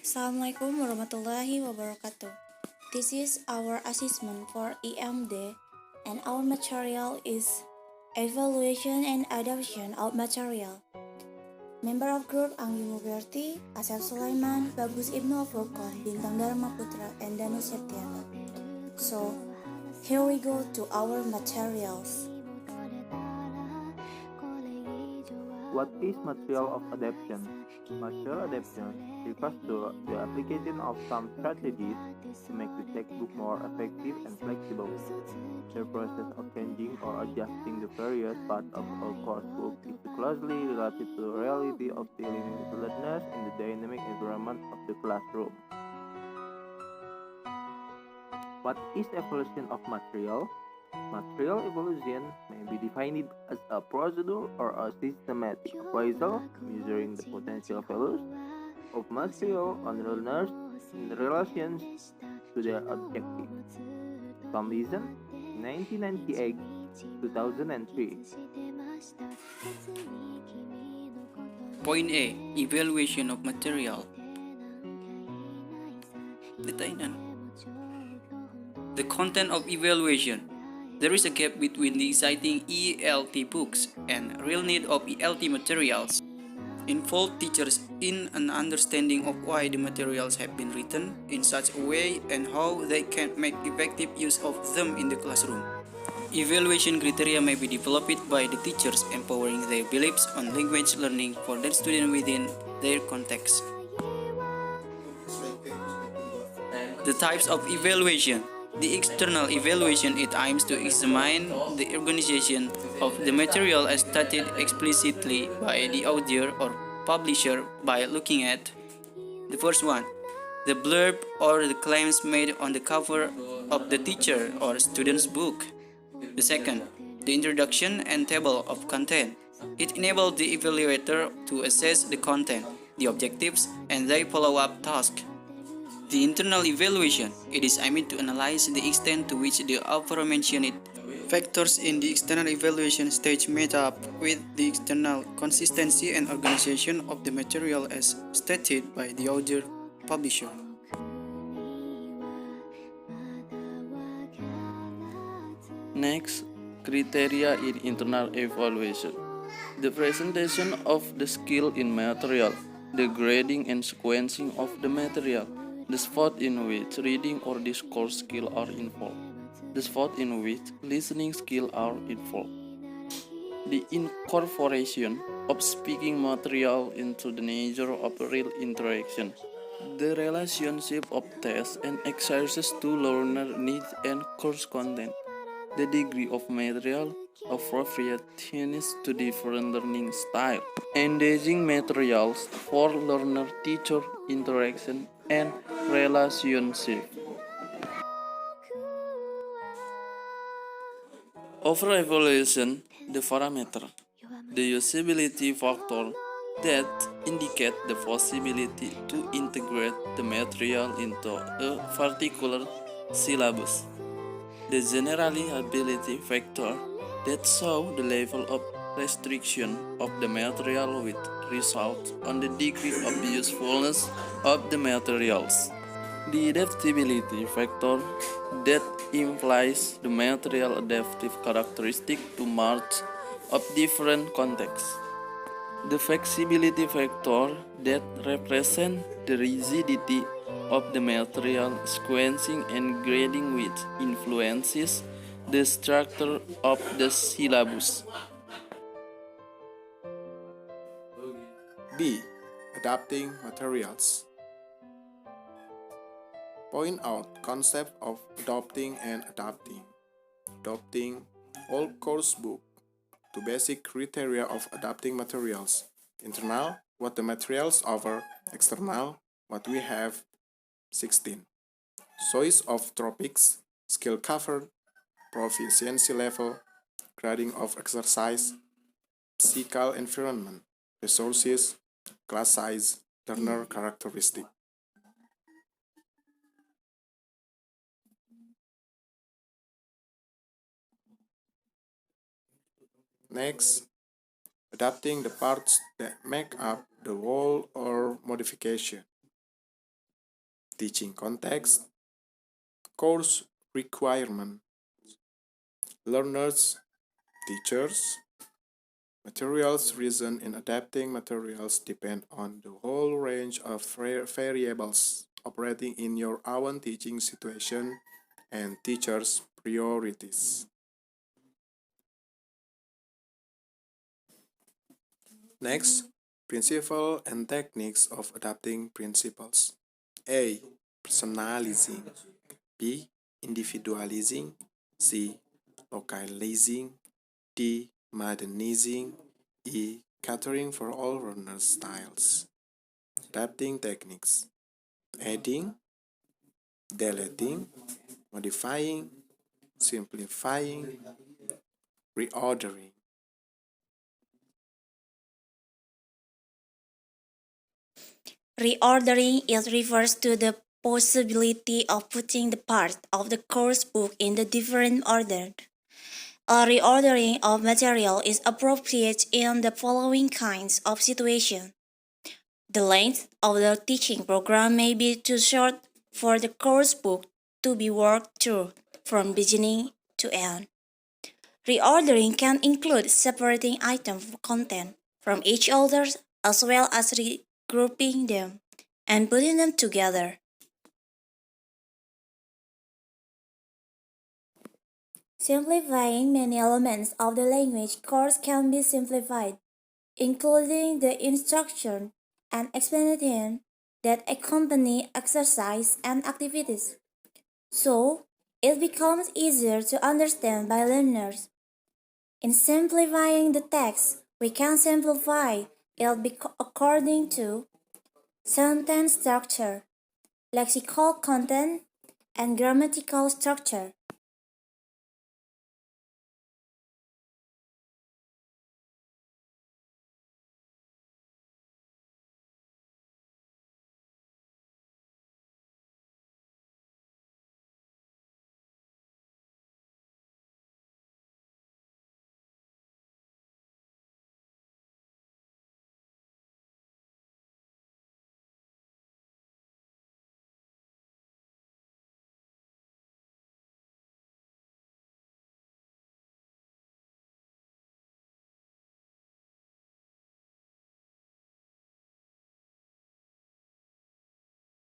Assalamualaikum warahmatullahi wabarakatuh. This is our assessment for EMD and our material is Evaluation and Adaptation of Material. Member of group Anggi Mugiarti, Asep Sulaiman, Bagus, Ibnu, Al-Furqon, Bintang, Dharma, putra, and Danu, septiana. So, here we go to our materials. What is material of adaptation? Material adaptation refers to the application of some strategies to make the textbook more effective and flexible. The process of changing or adjusting the various parts of a coursebook is closely related to the reality of dealing with learners in the dynamic environment of the classroom. What is evolution of material? Material evolution may be defined as a procedure or a systematic appraisal measuring the potential values of material on learners in relation to their objectives. Some reason 1998 2003. Point A. Evaluation of material. The content of evaluation. There is a gap between the exciting ELT books and real need of ELT materials. Involve teachers in an understanding of why the materials have been written in such a way and how they can make effective use of them in the classroom. Evaluation criteria may be developed by the teachers, empowering their beliefs on language learning for their students within their context. The types of evaluation. The external evaluation it aims to examine the organization of the material as stated explicitly by the author or publisher by looking at the first one, the blurb or the claims made on the cover of the teacher or student's book. The second, the introduction and table of content. It enables the evaluator to assess the content, the objectives, and their follow-up task. The internal evaluation. It is aimed to analyze the extent to which the aforementioned factors in the external evaluation stage match up with the external consistency and organization of the material as stated by the author publisher. Next, criteria in internal evaluation. The presentation of the skill in material, the grading and sequencing of the material, the spot in which reading or discourse skill are involved, the spot in which listening skill are involved, the incorporation of speaking material into the nature of real interaction, the relationship of tests and exercises to learner needs and course content, the degree of material appropriateness to different learning style, engaging materials for learner-teacher interaction and relationship. Over evaluation, the parameter, the usability factor that indicate the possibility to integrate the material into a particular syllabus. The generalizability factor that show the level of restriction of the material with result on the degree of usefulness of the materials. The adaptability factor that implies the material adaptive characteristic to march of different contexts. The flexibility factor that represents the rigidity of the material sequencing and grading which influences the structure of the syllabus. B. Adapting materials. Point out concept of adopting and adapting. Adopting all course book to basic criteria of adapting materials. Internal, what the materials offer. External, what we have. 16. Choice of topics, skill covered, proficiency level, grading of exercise, physical environment, resources, class size, learner characteristic. Next, adapting the parts that make up the whole or modification. teaching context, course requirement, learners, teachers, materials. Reason in adapting materials depend on the whole range of variables operating in your own teaching situation and teachers' priorities. Next, principle and techniques of adapting principles. A. Personalizing. B. Individualizing. C. Localizing. D. Modernizing. E. Catering for all learner styles. Adapting techniques. Adding, deleting, modifying, simplifying, reordering. Reordering it refers to the possibility of putting the parts of the course book in the different order. A reordering of material is appropriate in the following kinds of situations. The length of the teaching program may be too short for the course book to be worked through from beginning to end. Reordering can include separating item content from each other as well as regrouping them and putting them together. Simplifying many elements of the language course can be simplified, including the instruction and explanation that accompany exercise and activities. So, it becomes easier to understand by learners. In simplifying the text, we can simplify it according to sentence structure, lexical content, and grammatical structure.